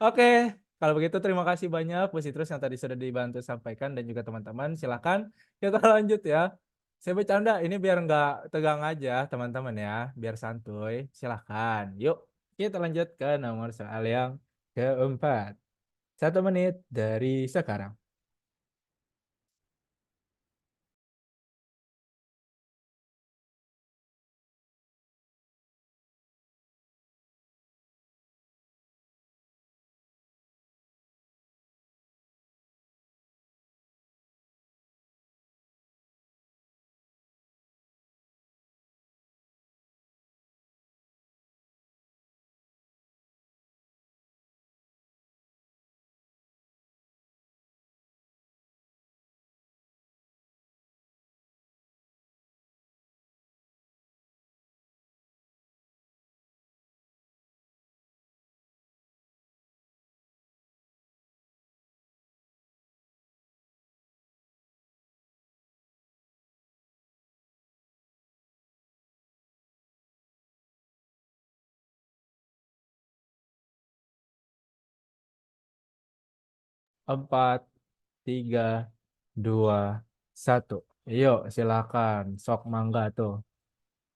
Oke, kalau begitu terima kasih banyak Bu Citrus yang tadi sudah dibantu sampaikan dan juga teman-teman. Silakan kita lanjut ya. Saya bercanda, ini biar nggak tegang aja teman-teman ya, biar santuy. Silakan. Yuk, kita lanjut ke nomor soal yang keempat. 1 menit dari sekarang. Empat, 3, 2, 1. Yuk, silakan. Sok mangga tuh.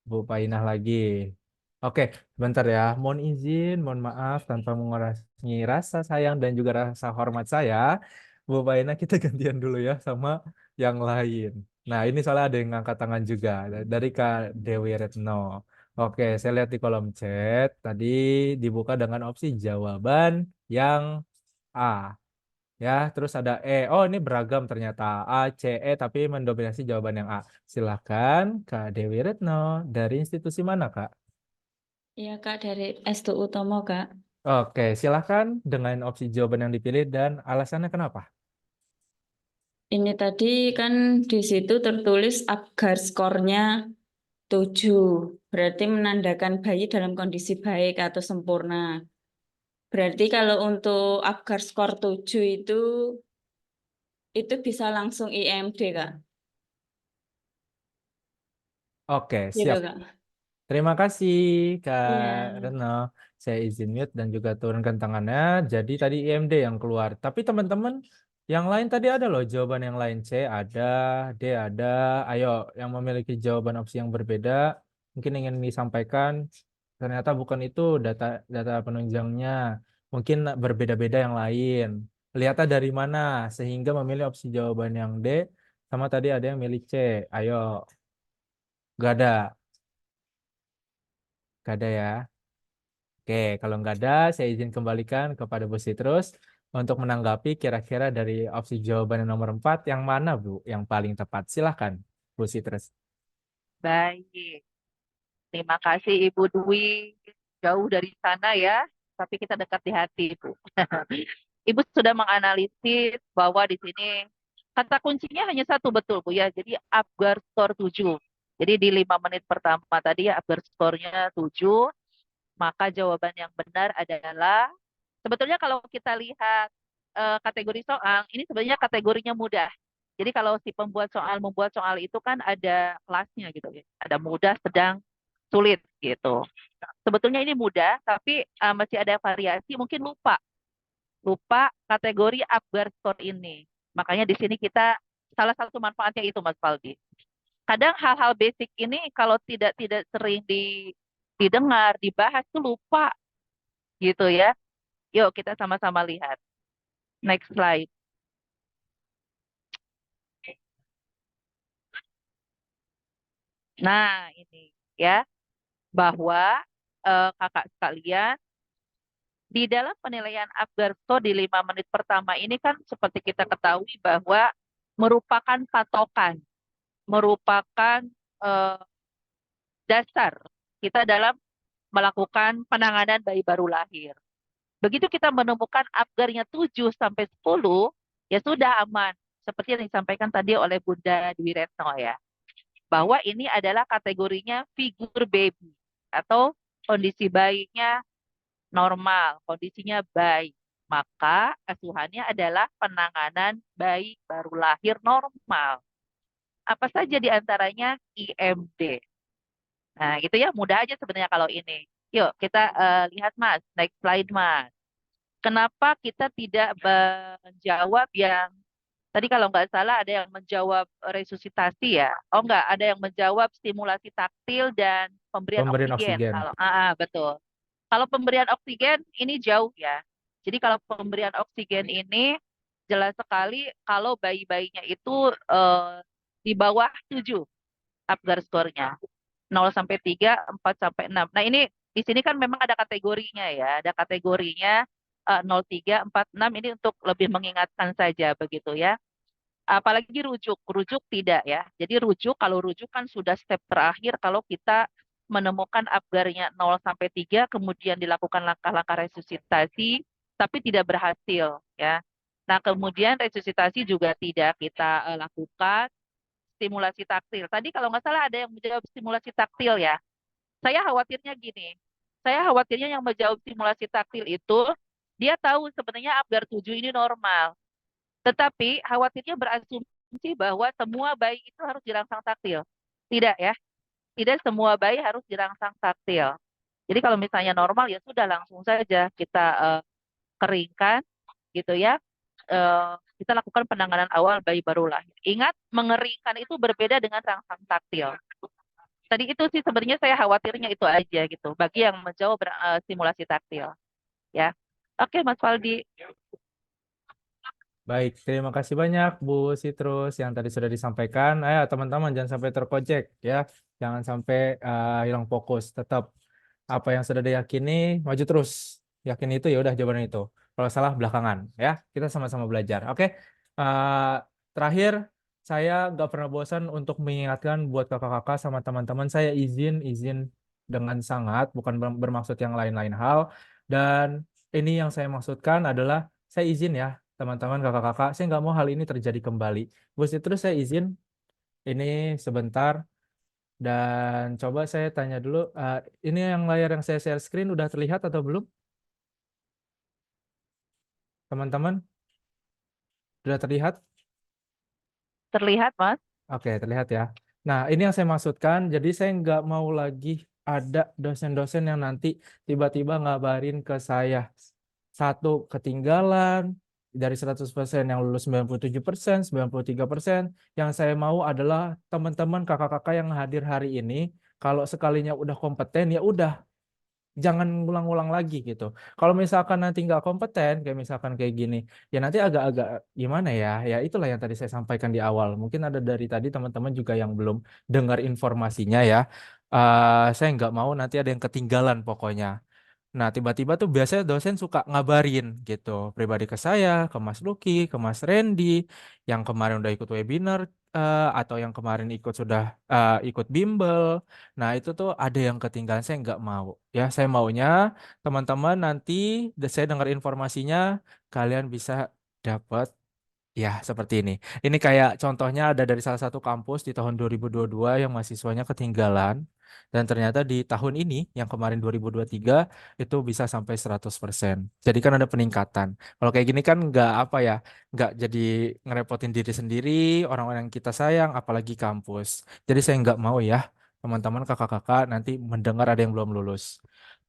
Bu Painah lagi. Oke, bentar ya. Mohon izin, mohon maaf tanpa mengurangi rasa sayang dan juga rasa hormat saya. Bu Painah kita gantian dulu ya sama yang lain. Nah, ini soalnya ada yang ngangkat tangan juga dari Kak Dewi Retno. Oke, saya lihat di kolom chat tadi dibuka dengan opsi jawaban yang A. Ya, terus ada E. Oh, ini beragam ternyata. A, C, E, tapi mendominasi jawaban yang A. Silahkan, Kak Dewi Retno. Dari institusi mana, Kak? Iya Kak, dari S2 Utomo Kak. Oke, silahkan dengan opsi jawaban yang dipilih dan alasannya kenapa? Ini tadi kan di situ tertulis Apgar skornya 7. Berarti menandakan bayi dalam kondisi baik atau sempurna. Berarti kalau untuk Apgar skor 7 itu bisa langsung IMD Kak. Oke, Gitu siap. Kak. Terima kasih, Kak Iya. Retno. Saya izin mute dan juga turunkan tangannya. Jadi tadi IMD yang keluar. Tapi teman-teman, yang lain tadi ada loh jawaban yang lain. C ada, D ada. Ayo, yang memiliki jawaban opsi yang berbeda, mungkin ingin disampaikan. Ternyata bukan itu data data penunjangnya. Mungkin berbeda-beda yang lain. Lihatnya dari mana sehingga memilih opsi jawaban yang D. Sama tadi ada yang milih C. Ayo, gak ada. Gak ada ya. Oke, kalau nggak ada, saya izin kembalikan kepada Bu Sitrus untuk menanggapi kira-kira dari opsi jawaban yang nomor 4, yang mana, Bu, yang paling tepat? Silahkan, Bu Sitrus. Baik. Terima kasih Ibu Dwi. Jauh dari sana ya, tapi kita dekat di hati, Bu. Ibu sudah menganalisis bahwa di sini kata kuncinya hanya satu, betul Bu ya. Jadi Apgar skor 7. Jadi di 5 menit pertama tadi Apgar skornya 7, maka jawaban yang benar adalah sebetulnya kalau kita lihat kategori soal, ini sebenarnya kategorinya mudah. Jadi kalau si pembuat soal membuat soal itu kan ada kelasnya gitu ya. Ada mudah, sedang, sulit gitu. Sebetulnya ini mudah, tapi masih ada variasi. Mungkin lupa kategori Apgar score ini. Makanya di sini kita salah satu manfaatnya itu Mas Faldi. Kadang hal-hal basic ini kalau tidak sering didengar, dibahas tuh lupa gitu ya. Yuk kita sama-sama lihat. Next slide. Nah, ini ya bahwa kakak sekalian di dalam penilaian Apgar score di 5 menit pertama ini kan seperti kita ketahui bahwa merupakan patokan, merupakan dasar kita dalam melakukan penanganan bayi baru lahir. Begitu kita menemukan Apgarnya 7 sampai 10, ya sudah aman. Seperti yang disampaikan tadi oleh Bunda Dwi Retno ya. Bahwa ini adalah kategorinya figur baby atau kondisi bayinya normal, kondisinya baik. Maka asuhannya adalah penanganan bayi baru lahir normal. Apa saja di antaranya IMD. Nah, gitu ya, mudah aja sebenarnya kalau ini. Yuk, kita lihat Mas, next slide Mas. Kenapa kita tidak menjawab yang tadi kalau nggak salah ada yang menjawab resusitasi ya? Oh nggak, ada yang menjawab stimulasi taktil dan pemberian Pemberian oksigen. oksigen. Kalau betul. Kalau pemberian oksigen ini jauh ya. Jadi kalau pemberian oksigen ini jelas sekali kalau bayi-bayinya itu di bawah 7 Apgar skornya. 0 sampai 3, 4 sampai 6. Nah, ini di sini kan memang ada kategorinya ya. Ada kategorinya 0, 3, 4, 6 ini untuk lebih mengingatkan saja begitu ya. Apalagi rujuk tidak ya. Jadi kalau rujuk kan sudah step terakhir kalau kita menemukan Apgarnya 0 sampai 3 kemudian dilakukan langkah-langkah resusitasi tapi tidak berhasil ya. Nah, kemudian resusitasi juga tidak kita lakukan. Stimulasi taktil. Tadi kalau nggak salah ada yang menjawab stimulasi taktil ya. Saya khawatirnya gini. Saya khawatirnya yang menjawab stimulasi taktil itu dia tahu sebenarnya Apgar 7 ini normal. Tetapi khawatirnya berasumsi bahwa semua bayi itu harus dirangsang taktil. Tidak ya. Tidak semua bayi harus dirangsang taktil. Jadi kalau misalnya normal ya sudah langsung saja kita keringkan gitu ya. Kita lakukan penanganan awal bayi baru lahir. Ingat, mengeringkan itu berbeda dengan rangsang taktil. Tadi itu sih sebenarnya saya khawatirnya itu aja gitu. Bagi yang menjawab simulasi taktil, ya. Oke, Mas Faldi. Baik, terima kasih banyak Bu Sitrus yang tadi sudah disampaikan. Ayo teman-teman jangan sampai terkojek ya. Jangan sampai hilang fokus. Tetap apa yang sudah diyakini maju terus. Yakin itu ya udah jawaban itu. Kalau salah belakangan ya. Kita sama-sama belajar. Oke. Eh, terakhir saya nggak pernah bosan untuk mengingatkan buat kakak-kakak sama teman-teman saya izin dengan sangat bukan bermaksud yang lain-lain hal. Dan ini yang saya maksudkan adalah saya izin ya teman-teman kakak-kakak, saya nggak mau hal ini terjadi kembali. Bos terus saya izin ini sebentar dan coba saya tanya dulu, ini yang layar yang saya share screen udah terlihat atau belum? Teman-teman, sudah terlihat? Terlihat, Mas? Oke, terlihat ya. Nah, ini yang saya maksudkan, jadi saya nggak mau lagi ada dosen-dosen yang nanti tiba-tiba ngabarin ke saya. Satu, ketinggalan, dari 100% yang lulus 97%, 93%. Yang saya mau adalah teman-teman kakak-kakak yang hadir hari ini, kalau sekalinya udah kompeten, ya udah, jangan ngulang-ngulang lagi gitu. Kalau misalkan nanti nggak kompeten, kayak misalkan kayak gini, ya nanti agak-agak gimana ya? Ya itulah yang tadi saya sampaikan di awal. Mungkin ada dari tadi teman-teman juga yang belum dengar informasinya ya. Saya nggak mau nanti ada yang ketinggalan pokoknya. Nah, tiba-tiba tuh biasanya dosen suka ngabarin gitu, pribadi ke saya, ke Mas Luki, ke Mas Randy, yang kemarin udah ikut webinar, atau yang kemarin ikut bimbel. Nah, itu tuh ada yang ketinggalan, saya nggak mau. Ya, saya maunya teman-teman nanti saya dengar informasinya, kalian bisa dapat ya, seperti ini. Ini kayak contohnya ada dari salah satu kampus di tahun 2022 yang mahasiswanya ketinggalan. Dan ternyata di tahun ini, yang kemarin 2023, itu bisa sampai 100%. Jadi kan ada peningkatan. Kalau kayak gini kan nggak apa ya, nggak jadi ngerepotin diri sendiri, orang-orang yang kita sayang, apalagi kampus. Jadi saya nggak mau ya, teman-teman kakak-kakak nanti mendengar ada yang belum lulus.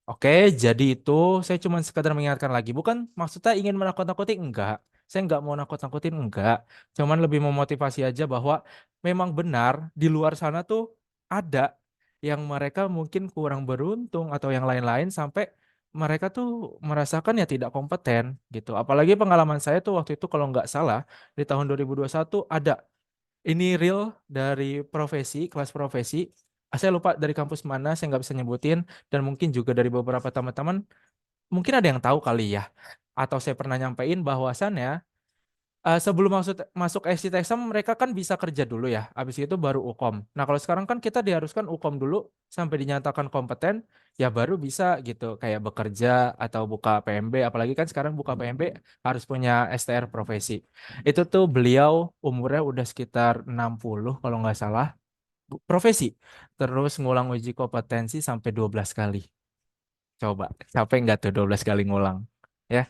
Oke, jadi itu saya cuma sekadar mengingatkan lagi. Bukan maksudnya ingin menakut-nakuti, enggak. Saya enggak mau nakut-nakutin, enggak. Cuman lebih memotivasi aja bahwa memang benar di luar sana tuh ada yang mereka mungkin kurang beruntung atau yang lain-lain sampai mereka tuh merasakan ya tidak kompeten gitu. Apalagi pengalaman saya tuh waktu itu kalau nggak salah di tahun 2021 ada ini real dari profesi, kelas profesi. Saya lupa dari kampus mana, saya nggak bisa nyebutin. Dan mungkin juga dari beberapa teman-teman, mungkin ada yang tahu kali ya. Atau saya pernah nyampein bahwasannya Sebelum masuk masuk exit exam mereka kan bisa kerja dulu ya, habis itu baru ukom. Nah kalau sekarang kan kita diharuskan ukom dulu sampai dinyatakan kompeten, ya baru bisa gitu kayak bekerja atau buka PMB. Apalagi kan sekarang buka PMB harus punya STR profesi. Itu tuh beliau umurnya udah sekitar 60 kalau nggak salah, profesi. Terus ngulang uji kompetensi sampai 12 kali. Coba, capek nggak tuh 12 kali ngulang? Ya.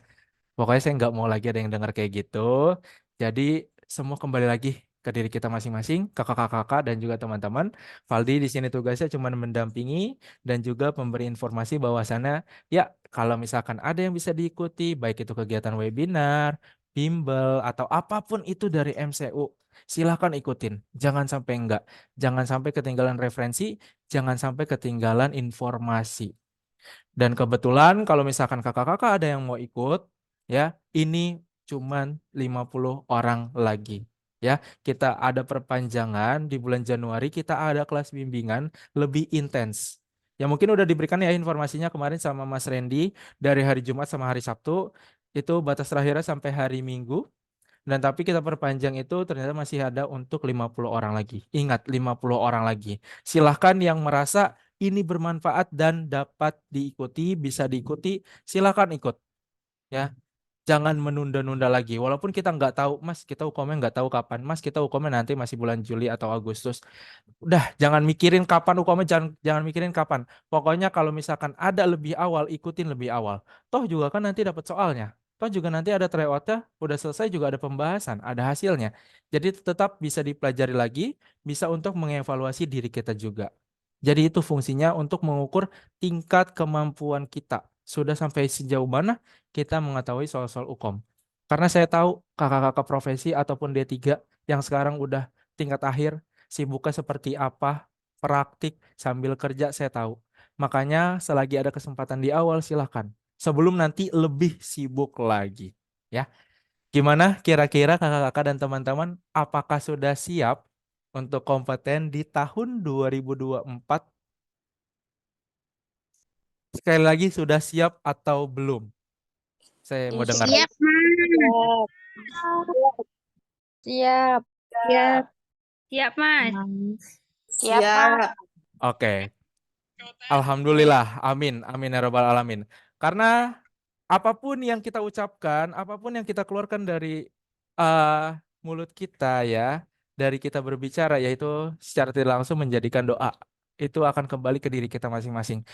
Pokoknya saya nggak mau lagi ada yang dengar kayak gitu. Jadi semua kembali lagi ke diri kita masing-masing, ke kakak-kakak dan juga teman-teman. Valdi di sini tugasnya cuma mendampingi dan juga memberi informasi bahwasannya ya kalau misalkan ada yang bisa diikuti, baik itu kegiatan webinar, bimbel atau apapun itu dari MCU, silakan ikutin. Jangan sampai enggak, jangan sampai ketinggalan referensi, jangan sampai ketinggalan informasi. Dan kebetulan kalau misalkan kakak-kakak ada yang mau ikut, ya, ini cuman 50 orang lagi. Ya, kita ada perpanjangan di bulan Januari, kita ada kelas bimbingan lebih intens. Ya mungkin udah diberikan ya informasinya kemarin sama Mas Randy dari hari Jumat sama hari Sabtu, itu batas terakhirnya sampai hari Minggu. Dan tapi kita perpanjang itu ternyata masih ada untuk 50 orang lagi. Ingat, 50 orang lagi. Silahkan yang merasa ini bermanfaat dan dapat diikuti, bisa diikuti, silahkan ikut. Ya, jangan menunda-nunda lagi. Walaupun kita nggak tahu, Mas, kita UKM-nya nggak tahu kapan. Mas, kita UKM nanti masih bulan Juli atau Agustus. Udah, jangan mikirin kapan UKM, jangan mikirin kapan. Pokoknya kalau misalkan ada lebih awal, ikutin lebih awal. Toh juga kan nanti dapat soalnya. Toh juga nanti ada tryout-nya, udah selesai juga ada pembahasan, ada hasilnya. Jadi tetap bisa dipelajari lagi, bisa untuk mengevaluasi diri kita juga. Jadi itu fungsinya untuk mengukur tingkat kemampuan kita. Sudah sampai sejauh mana kita mengetahui soal-soal UKOM. Karena saya tahu kakak-kakak profesi ataupun D3 yang sekarang udah tingkat akhir, sibuknya seperti apa, praktik sambil kerja saya tahu. Makanya selagi ada kesempatan di awal silahkan. Sebelum nanti lebih sibuk lagi. Ya, gimana kira-kira kakak-kakak dan teman-teman apakah sudah siap untuk kompeten di tahun 2024? Sekali lagi sudah siap atau belum? Saya mau dengar. Siap, Mas. Siap. Siap. Siap, Mas. Siap. Oke. Alhamdulillah, amin, amin ya rabbal alamin. Karena apapun yang kita ucapkan, apapun yang kita keluarkan dari mulut kita ya, dari kita berbicara, yaitu secara tidak langsung menjadikan doa. Itu akan kembali ke diri kita masing-masing.